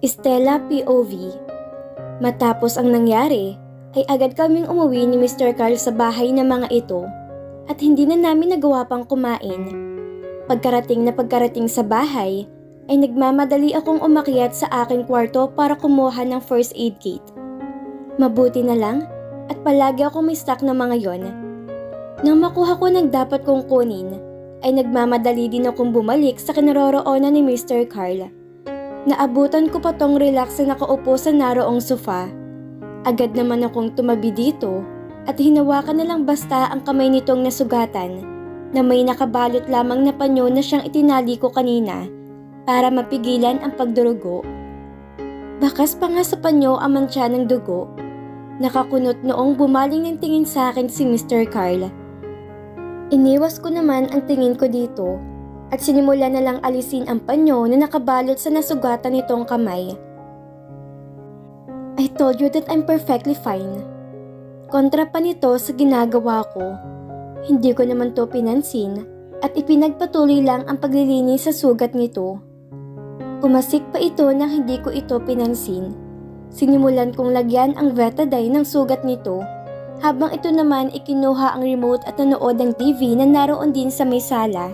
Stella POV. Matapos ang nangyari, ay agad kaming umuwi ni Mr. Carl sa bahay ng mga ito at hindi na namin nagawa pang kumain. Pagkarating sa bahay, ay nagmamadali akong umakyat sa aking kwarto para kumuha ng first aid kit. Mabuti na lang at palagi akong may stock ng mga yon. Nang makuha ko ng dapat kong kunin, ay nagmamadali din akong bumalik sa kinaroroonan ni Mr. Carl. Naabutan ko pa tong relax na nakaupo sa naroong sofa. Agad naman akong tumabi dito at hinawakan na lang basta ang kamay nitong nasugatan na may nakabalot lamang na panyo na siyang itinali ko kanina para mapigilan ang pagdurugo. Bakas pa nga sa panyo ang mantsa ng dugo. Nakakunot noong bumaling ng tingin sa akin si Mr. Carl. Iniwas ko naman ang tingin ko dito at sinimula na lang alisin ang panyo na nakabalot sa nasugatan nitong kamay. I told you that I'm perfectly fine. Kontra pa nito sa ginagawa ko. Hindi ko naman to pinansin at ipinagpatuloy lang ang paglilinis sa sugat nito. Pumasik pa ito nang hindi ko ito pinansin. Sinimulan kong lagyan ang Betadine ng sugat nito habang ito naman ikinuha ang remote at nanood ng TV na naroon din sa may sala.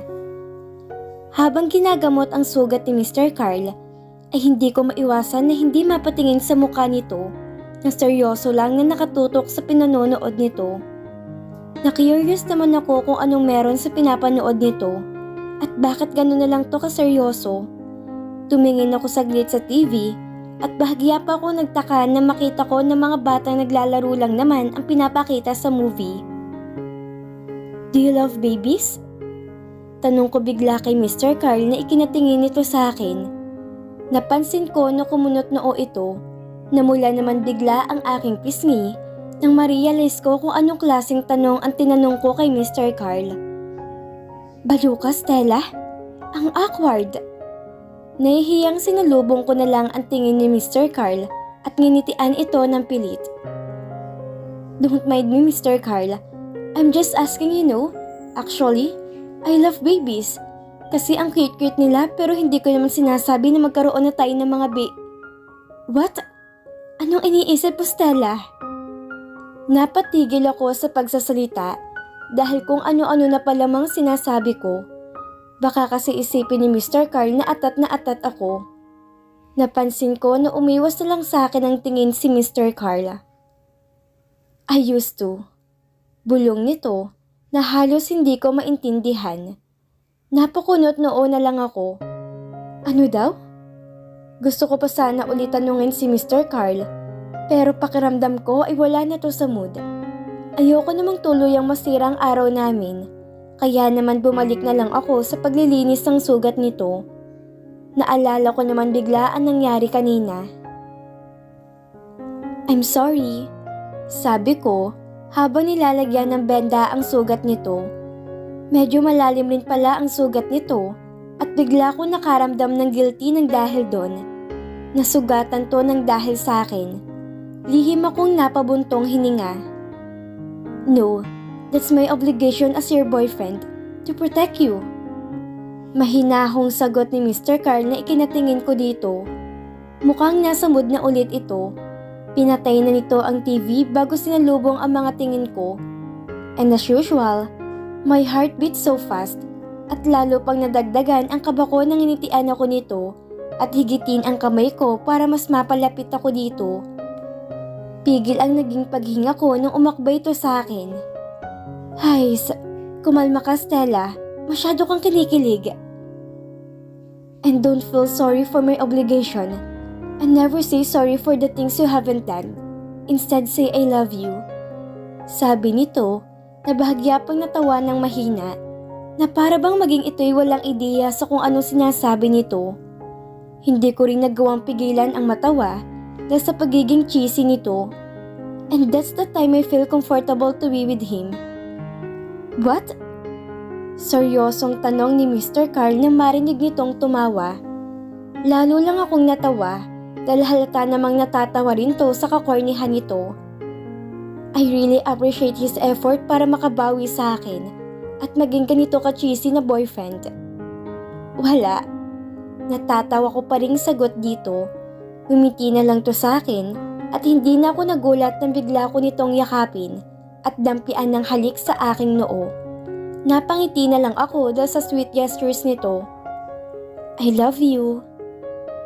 Habang ginagamot ang sugat ni Mr. Carl, ay hindi ko maiwasan na hindi mapatingin sa mukha nito na seryoso lang na nakatutok sa pinanonood nito. Na-curious naman ako kung anong meron sa pinapanood nito at bakit gano'n na lang to kaseryoso. Tumingin ako saglit sa TV at bahagya pa ako nagtaka na makita ko na mga batang naglalaro lang naman ang pinapakita sa movie. Do you love babies? Tanong ko bigla kay Mr. Carl na ikinatingin nito sa akin. Napansin ko na kumunot noo ito. Namula naman bigla ang aking pisngi nang ma-realize ko kung anong klaseng tanong ang tinanong ko kay Mr. Carl. Balo ka, Stella? Ang awkward. Nahihiyang sinalubong ko na lang ang tingin ni Mr. Carl at nginitian ito ng pilit. Don't mind me, Mr. Carl. I'm just asking, you know. Actually, I love babies. Kasi ang cute-cute nila pero hindi ko naman sinasabi na magkaroon na tayo ng mga What? Anong iniisip mo, Stella? Napatigil ako sa pagsasalita dahil kung ano-ano na palamang sinasabi ko. Baka kasi isipin ni Mr. Carl na atat ako. Napansin ko na umiwas na lang sa akin ang tingin si Mr. Carl. I used to. Bulong nito na halos hindi ko maintindihan. Napakunot noo na lang ako. Ano daw? Gusto ko pa sana ulit tanungin si Mr. Carl, pero pakiramdam ko ay wala na to sa mood. Ayoko namang tuluyang masira ang araw namin, kaya naman bumalik na lang ako sa paglilinis ng sugat nito. Naalala ko naman bigla ang nangyari kanina. I'm sorry, sabi ko habang nilalagyan ng benda ang sugat nito. Medyo malalim rin pala ang sugat nito at bigla ko nakaramdam ng guilty ng dahil doon. Nasugatan to ng dahil sa akin. Lihim akong napabuntong hininga. No, that's my obligation as your boyfriend, to protect you. Mahinahong sagot ni Mr. Carl na ikinatingin ko dito. Mukhang nasa mood na ulit ito. Pinatay na nito ang TV bago sinalubong ang mga tingin ko. And as usual, my heart beat so fast at lalo pang nadagdagan ang kaba ko nang initian ako nito at higitin ang kamay ko para mas mapalapit ako dito. Pigil ang naging paghinga ko nung umakbay ito sa akin. Hay, kumalma ka, Stella. Masyado kang kinikilig. And don't feel sorry for my obligation. And never say sorry for the things you haven't done. Instead, say I love you. Sabi nito na bahagya pang natawa ng mahina na para bang maging ito'y walang ideya sa kung anong sinasabi nito. Hindi ko rin nagawang pigilan ang matawa dahil sa pagiging cheesy nito. And that's the time I feel comfortable to be with him. What? Seryosong tanong ni Mr. Carl nang marinig nitong tumawa. Lalo lang akong natawa dahil halata namang natatawa rin to sa kakornihan nito. I really appreciate his effort para makabawi sa akin at maging ganito ka-cheesy na boyfriend. Wala. Natatawa ko pa ring sagot dito Ngumiti na lang to sa akin at hindi na ako nagulat nang bigla ko nitong yakapin at dampian ng halik sa aking noo. Napangiti na lang ako dahil sa sweet gestures nito. I love you.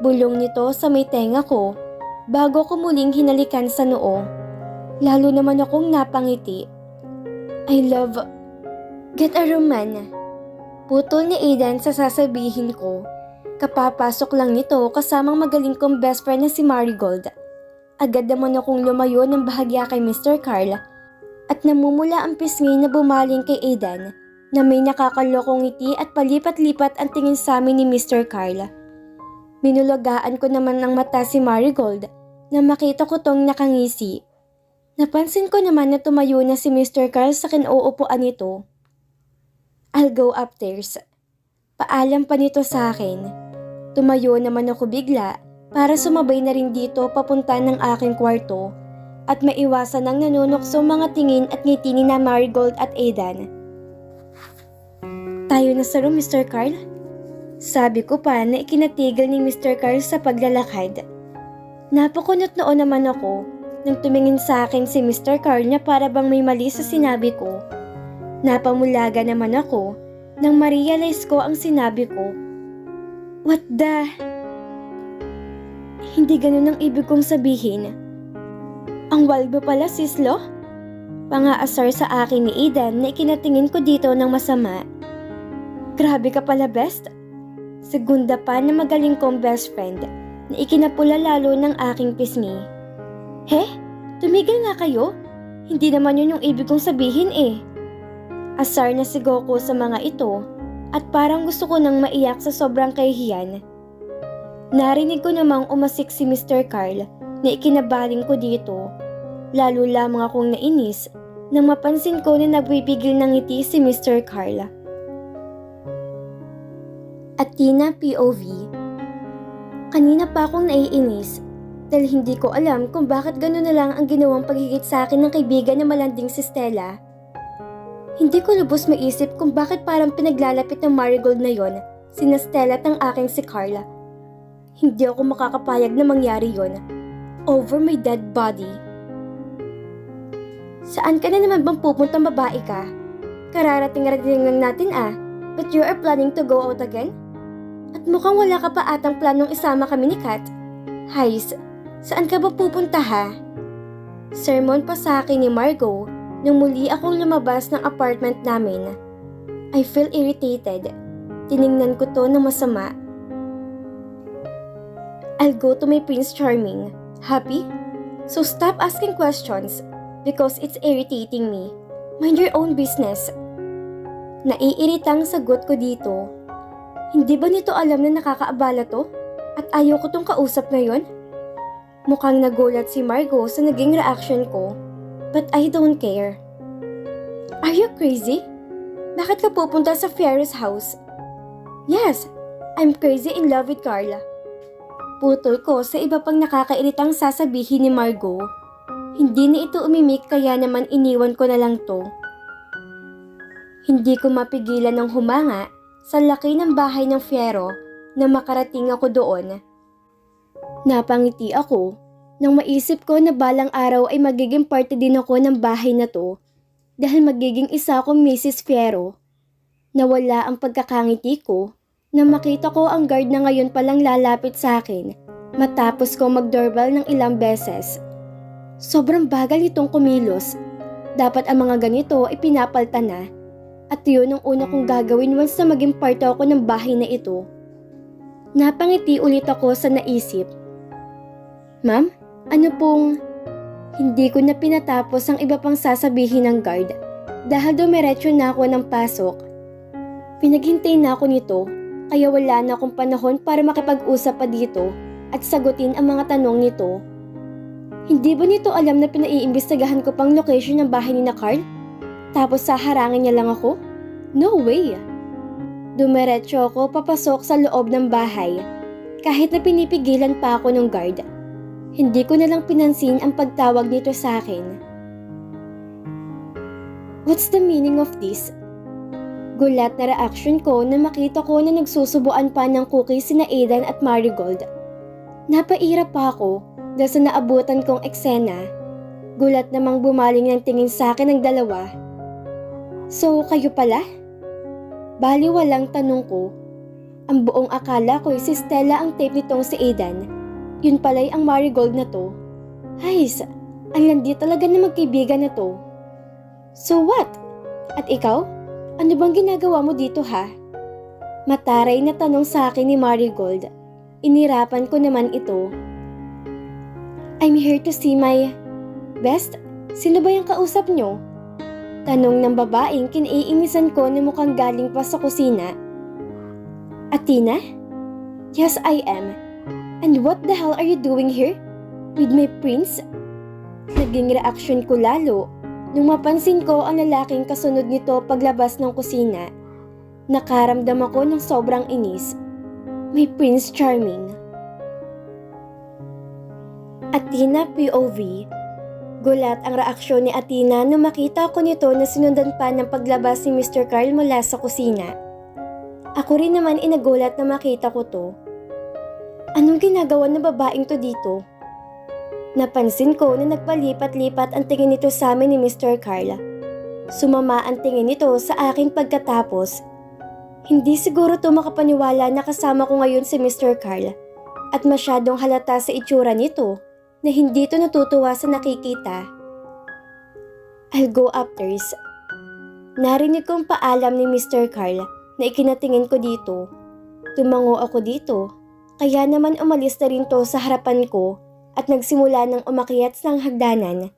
Bulong nito sa may tenga ko bago ko muling hinalikan sa noo. Lalo naman akong napangiti. I love... Get a room man. Putol ni Aidan sa sasabihin ko. Kapapasok lang nito kasamang magaling kong best friend na si Marigold. Agad naman akong lumayo ng bahagya kay Mr. Carl at namumula ang pisngi na bumaling kay Aidan na may nakakalokong ngiti at palipat-lipat ang tingin sa amin ni Mr. Carl. Minulagaan ko naman ng mata si Marigold na makita ko tong nakangisi. Napansin ko naman na tumayo na si Mr. Carl sa kinuupuan nito. I'll go upstairs. Paalam pa nito sa akin. Tumayo naman ako bigla para sumabay na rin dito papunta ng aking kwarto at maiwasan ang nanunokso mga tingin at ngiti ni na Marigold at Aidan. Tayo na sa room, Mr. Carl? Sabi ko pa na ikinatigil ni Mr. Carl sa paglalakad. Napakunot noon naman ako nang tumingin sa akin si Mr. Carl na para bang may mali sa sinabi ko. Napamulaga naman ako nang ma-realize ko ang sinabi ko. What the... Hindi ganun ang ibig kong sabihin. Ang wild mo pala, sislo? Pangaasar sa akin ni Aidan na ikinatingin ko dito ng masama. Grabe ka pala, best. Segunda pa na magaling kong best friend na ikinapula lalo ng aking pisngi. He? Tumigil nga kayo? Hindi naman yun yung ibig kong sabihin eh. Asar na si Goku sa mga ito at parang gusto ko nang maiyak sa sobrang kahihiyan. Narinig ko namang umasik si Mr. Carl na ikinabaling ko dito. Lalo lamang akong nainis nang mapansin ko na nagpipigil ng ngiti si Mr. Carl. Athena POV. Kanina pa akong naiinis dahil hindi ko alam kung bakit gano'n na lang ang ginawang paghigit sa akin ng kaibigan na malanding si Stella. Hindi ko lubos maisip kung bakit parang pinaglalapit ng Marigold na yon sina Stella at ang aking si Carla. Hindi ako makakapayag na mangyari yon. Over my dead body. Saan ka na naman bang pupuntang babae ka? Kararating-rating lang natin but you are planning to go out again? At mukhang wala ka pa atang planong isama kami ni Kat. Hays, saan ka ba pupunta ha? Sermon pa sa akin ni Margo nang muli akong lumabas ng apartment namin. I feel irritated. Tiningnan ko to na masama. I'll go to my Prince Charming. Happy? So stop asking questions because it's irritating me. Mind your own business. Naiiritang sagot ko dito. Hindi ba nito alam na nakakaabala to? At ayaw ko tong kausap ngayon? Mukhang nagulat si Margo sa naging reaction ko. But I don't care. Are you crazy? Bakit ka pupunta sa Fierro's house? Yes, I'm crazy in love with Carla. Putol ko sa iba pang nakakairitang sasabihin ni Margo. Hindi na ito umimik kaya naman iniwan ko na lang to. Hindi ko mapigilan ng humanga sa laki ng bahay ng Fierro na makarating ako doon. Napangiti ako nang maisip ko na balang araw ay magiging parte din ako ng bahay na to dahil magiging isa akong Mrs. Fierro. Nawala ang pagkakangiti ko na makita ko ang guard na ngayon palang lalapit sa akin matapos ko mag-doorbell ng ilang beses. Sobrang bagal nitong kumilos. Dapat ang mga ganito ay pinapalta na at yun ang una kong gagawin once na maging parte ako ng bahay na ito. Napangiti ulit ako sa naisip. Ma'am? Ano pong... Hindi ko na pinatapos ang iba pang sasabihin ng guard dahil dumiretso na ako ng pasok. Pinaghintay na ako nito kaya wala na akong panahon para makipag-usap pa dito at sagutin ang mga tanong nito. Hindi ba nito alam na pinaiimbestigahan ko pang location ng bahay ni na Carl? Tapos saharangin niya lang ako? No way! Dumiretso ako papasok sa loob ng bahay kahit na pinipigilan pa ako ng guard. Hindi ko na lang pinansin ang pagtawag nito sa akin. What's the meaning of this? Gulat na reaction ko na makita ko na nagsusubuan pa ng cookies sina Aidan at Marigold. Napairap pa ako dahil sa naabutan kong eksena. Gulat namang bumaling ng tingin sa akin ng dalawa. So, kayo pala? Baliwalang tanong ko. Ang buong akala ko si Stella ang tape nitong si Aidan. Yun pala'y ang Marigold na to. Hays, ang landi talaga na magkaibigan na to. So what? At ikaw? Ano bang ginagawa mo dito ha? Mataray na tanong sa akin ni Marigold. Inirapan ko naman ito. I'm here to see my... Best? Sino ba yung kausap nyo? Tanong ng babaeng kinaiinisan ko na mukhang galing pa sa kusina. Athena? Yes, I am. And what the hell are you doing here? With my prince? Naging reaksyon ko lalo nung mapansin ko ang lalaking kasunod nito paglabas ng kusina. Nakaramdam ako ng sobrang inis. My Prince Charming. Athena POV. Gulat ang reaksyon ni Athena nung makita ko nito na sinundan pa ng paglabas ni Mr. Carl mula sa kusina. Ako rin naman inagulat na makita ko to. Anong ginagawa ng babaeng to dito? Napansin ko na nagpalipat-lipat ang tingin nito sa amin ni Mr. Carl. Sumama ang tingin nito sa akin pagkatapos. Hindi siguro to makapaniwala na kasama ko ngayon si Mr. Carl at masyadong halata sa itsura nito na hindi to natutuwa sa nakikita. I'll go upstairs. Narinig kong paalam ni Mr. Carl na ikinatingin ko dito. Tumango ako dito, kaya naman umalis na rin to sa harapan ko at nagsimula ng umakyat ng hagdanan.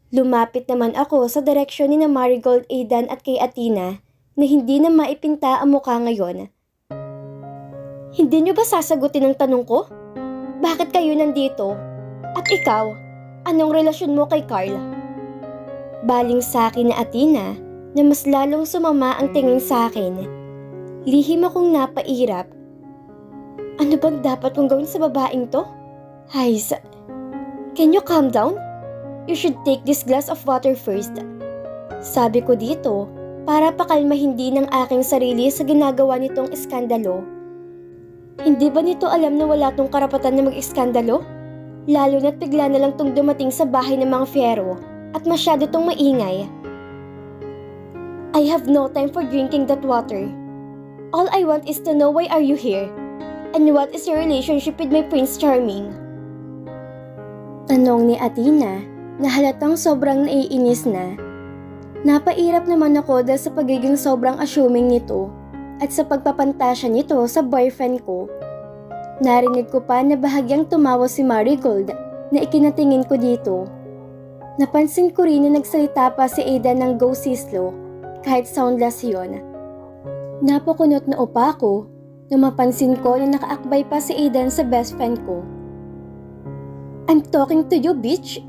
Lumapit naman ako sa direksyon ni na Marigold, Aidan at kay Athena na hindi na maipinta ang mukha ngayon. Hindi niyo ba sasagutin ang tanong ko? Bakit kayo nandito? At ikaw, anong relasyon mo kay Carl? Baling sa akin na Athena na mas lalong sumama ang tingin sa akin. Lihim akong napairap. Ano bang dapat kong gawin sa babaeng to? Hays, can you calm down? You should take this glass of water first. Sabi ko dito para pakalmahin din ng aking sarili sa ginagawa nitong iskandalo. Hindi ba nito alam na wala tong karapatan na mag-iskandalo? Lalo na't bigla na lang tong dumating sa bahay ng mga Fiero at masyado tong maingay. I have no time for drinking that water. All I want is to know why are you here? And what is your relationship with my Prince Charming? Tanong ni Athena na halatang sobrang naiinis na. Napairap naman ako dahil sa pagiging sobrang assuming nito at sa pagpapantasya nito sa boyfriend ko. Narinig ko pa na bahagyang tumawa si Marigold na ikinatingin ko dito. Napansin ko rin na nagsalita pa si Aidan ng go sislo kahit soundless yon. Napakunot na upa ko nung mapansin ko na nakaakbay pa si Aidan sa best friend ko. I'm talking to you, bitch!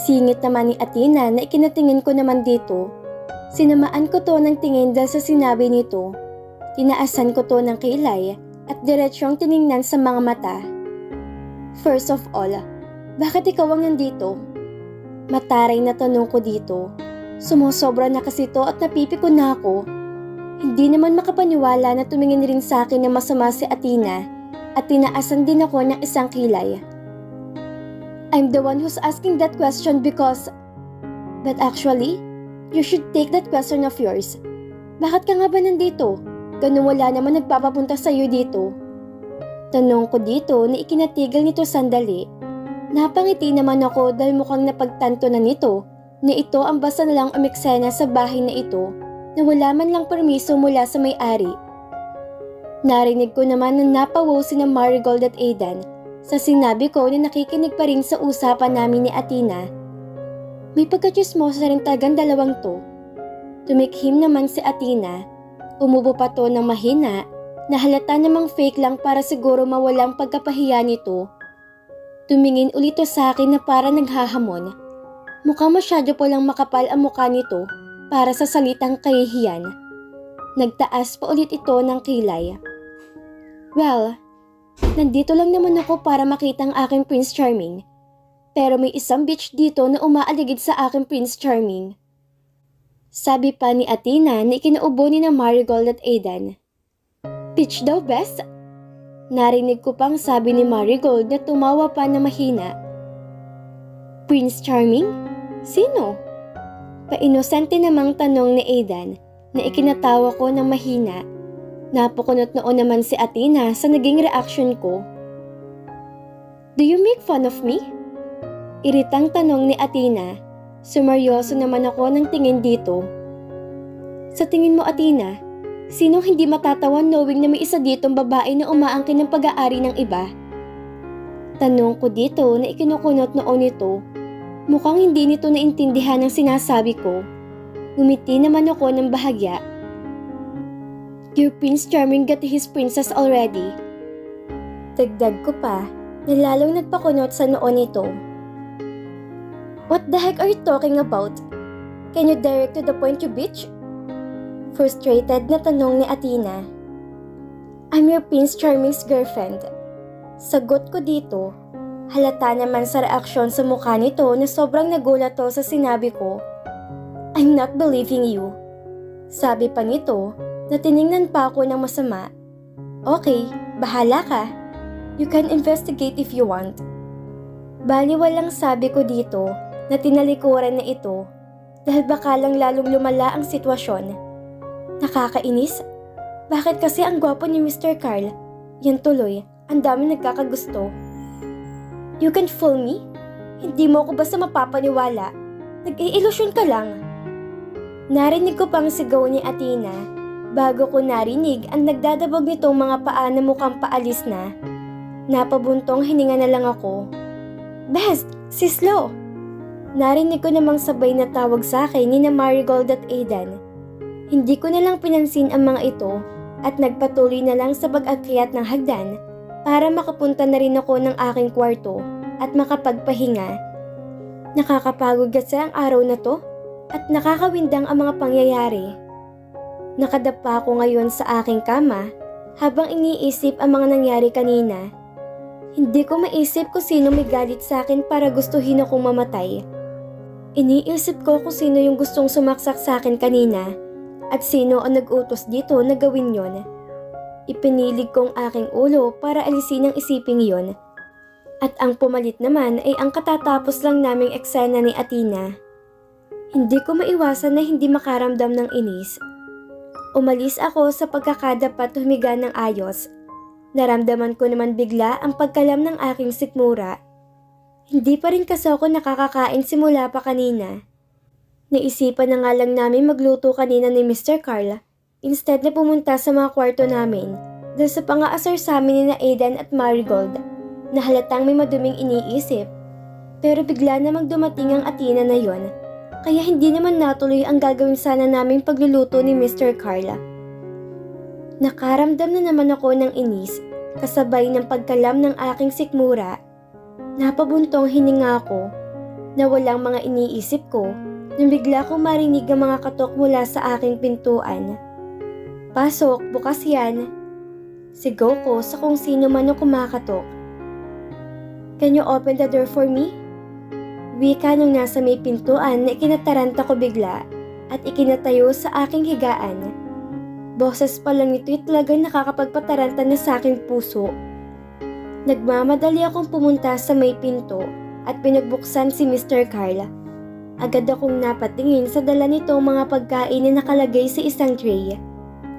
Singit naman ni Athena na ikinatingin ko naman dito. Sinamaan ko to ng tingin dahil sa sinabi nito. Tinaasan ko to ng kilay at diretsyong tiningnan sa mga mata. First of all, bakit ikaw ang nandito? Mataray na tanong ko dito. Sumusobra na kasi to at napipikon na ako. Hindi naman makapaniwala na tumingin rin sa akin na masama si Athena at tinaasan din ako ng isang kilay. I'm the one who's asking that question because... But actually, you should take that question of yours. Bakit ka nga ba nandito? Ganun wala naman nagpapapunta sa'yo dito. Tanong ko dito na ikinatigil nito sandali. Napangiti naman ako dahil mukhang napagtanto na nito na ito ang basta na lang umeksena sa bahay na ito na wala man lang permiso mula sa may-ari. Narinig ko naman na napawaw si na Marigold at Aidan sa sinabi ko na nakikinig pa rin sa usapan namin ni Athena. May pagkatsismosa rin talagang dalawang to. Tumikhim naman si Athena. Umubo pa to ng mahina na halata namang fake lang para siguro mawalang pagkapahiya nito. Tumingin ulit to sa akin na para naghahamon. Mukhang masyado po lang makapal ang mukha nito para sa salitang kahihiyan. Nagtaas pa ulit ito ng kilay. Well, nandito lang naman ako para makita ang aking Prince Charming. Pero may isang bitch dito na umaaligid sa aking Prince Charming. Sabi pa ni Athena na ikinaubo ni na Marigold at Aidan. Bitch daw, best? Narinig ko pang sabi ni Marigold na tumawa pa na mahina. Prince Charming? Sino? Painosente namang tanong ni Aidan na ikinatawa ko ng mahina. Napukunot noon naman si Athena sa naging reaksyon ko. Do you make fun of me? Iritang tanong ni Athena. Sumeryoso naman ako ng tingin dito. Sa tingin mo, Athena, sinong hindi matatawa knowing na may isa ditong babae na umaangkin ng pag-aari ng iba? Tanong ko dito na ikinukunot noon nito. Mukhang hindi nito naintindihan ang sinasabi ko. Ngumiti naman ako ng bahagya. Your Prince Charming got his princess already. Dagdag ko pa na lalong nagpakunot sa noon nito. What the heck are you talking about? Can you direct to the point, you bitch? Frustrated na tanong ni Athena. I'm your Prince Charming's girlfriend. Sagot ko dito. Halata naman sa reaksyon sa mukha nito na sobrang nagulat to sa sinabi ko. I'm not believing you. Sabi pa nito na tiningnan pa ako ng masama. Okay, bahala ka. You can investigate if you want. Baliwalang sabi ko dito na tinalikuran na ito dahil baka lang lalong lumala ang sitwasyon. Nakakainis? Bakit kasi ang gwapo ni Mr. Carl? Yan tuloy, ang dami nagkakagusto. You can fool me? Hindi mo ako basta mapapaniwala. Nag-i-ilusyon ka lang. Narinig ko pang sigaw ni Athena bago ko narinig ang nagdadabog nitong mga paa na mukhang paalis na. Napabuntong hininga na lang ako. Best, si Slow! Narinig ko namang sabay na tawag sa akin ni na Marigold at Aidan. Hindi ko na lang pinansin ang mga ito at nagpatuloy na lang sa pag-akyat ng hagdan para makapunta na rin ako ng aking kwarto at makapagpahinga. Nakakapagod kasi ang araw na to at nakakawindang ang mga pangyayari. Nakadapa ako ngayon sa aking kama habang iniisip ang mga nangyari kanina. Hindi ko maisip kung sino may galit sa akin para gustuhin akong mamatay. Iniisip ko kung sino yung gustong sumaksak sa akin kanina at sino ang nag-utos dito na gawin yon. Ipinilig kong aking ulo para alisin ang isiping yon. At ang pumalit naman ay ang katatapos lang naming eksena ni Athena. Hindi ko maiwasan na hindi makaramdam ng inis. Umalis ako sa pagkakadapat humiga ng ayos. Naramdaman ko naman bigla ang pagkalam ng aking sikmura. Hindi pa rin kasi ako nakakakain simula pa kanina. Naisipan na nga lang namin magluto kanina ni Mr. Carl instead na pumunta sa mga kwarto namin dahil sa pang-aasar sa amin ni na Aidan at Marigold na halatang may maduming iniisip. Pero bigla namang dumating ang Athena na yon kaya hindi naman natuloy ang gagawin sana naming pagluluto ni Mr. Carl. Nakaramdam na naman ako ng inis kasabay ng pagkalam ng aking sikmura. Napabuntong hininga ko na walang mga iniisip ko nang bigla kong marinig ang mga katok mula sa aking pintuan. Pasok, bukas yan. Sigaw ko sa kung sino man ang kumakatok. Can you open the door for me? Wika nung nasa may pintuan na ikinataranta ko bigla at ikinatayo sa aking higaan. Boses pa lang ito'y talagang nakakapagpataranta na sa aking puso. Nagmamadali akong pumunta sa may pinto at pinagbuksan si Mr. Carl. Agad akong napatingin sa dala nitong mga pagkain na nakalagay sa isang tray.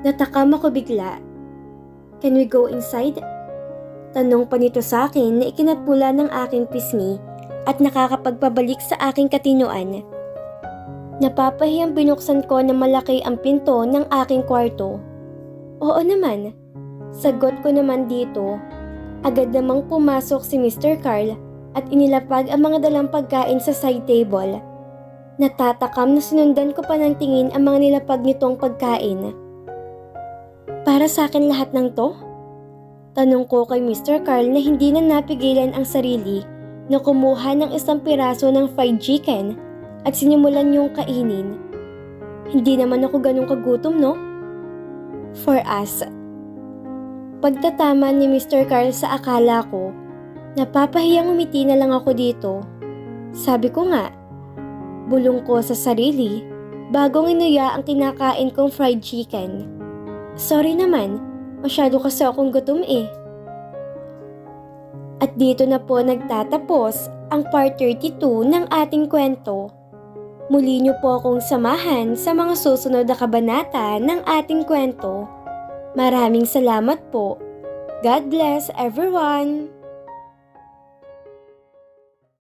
Natakam ako bigla. Can we go inside? Tanong pa nito sa akin na ikinatpula ng aking pisngi at nakakapagpabalik sa aking katinoan. Napapahiyang binuksan ko na malaki ang pinto ng aking kwarto. Oo naman. Sagot ko naman dito. Agad namang pumasok si Mr. Carl at inilapag ang mga dalang pagkain sa side table. Natatakam na sinundan ko pa ng tingin ang mga nilapag nitong pagkain. Para sa akin lahat ng to? Tanong ko kay Mr. Carl na hindi na napigilan ang sarili na kumuha ng isang piraso ng fried chicken at sinimulan yung kainin. Hindi naman ako ganun kagutom, no? For us. Pagtatama ni Mr. Carl sa akala ko, napapahiyang umiti na lang ako dito. Sabi ko nga, bulong ko sa sarili bagong inuya ang kinakain kong fried chicken. Sorry naman, masyado kasi akong gutom eh. At dito na po nagtatapos ang part 32 ng ating kwento. Muli niyo po akong samahan sa mga susunod na kabanata ng ating kwento. Maraming salamat po. God bless everyone!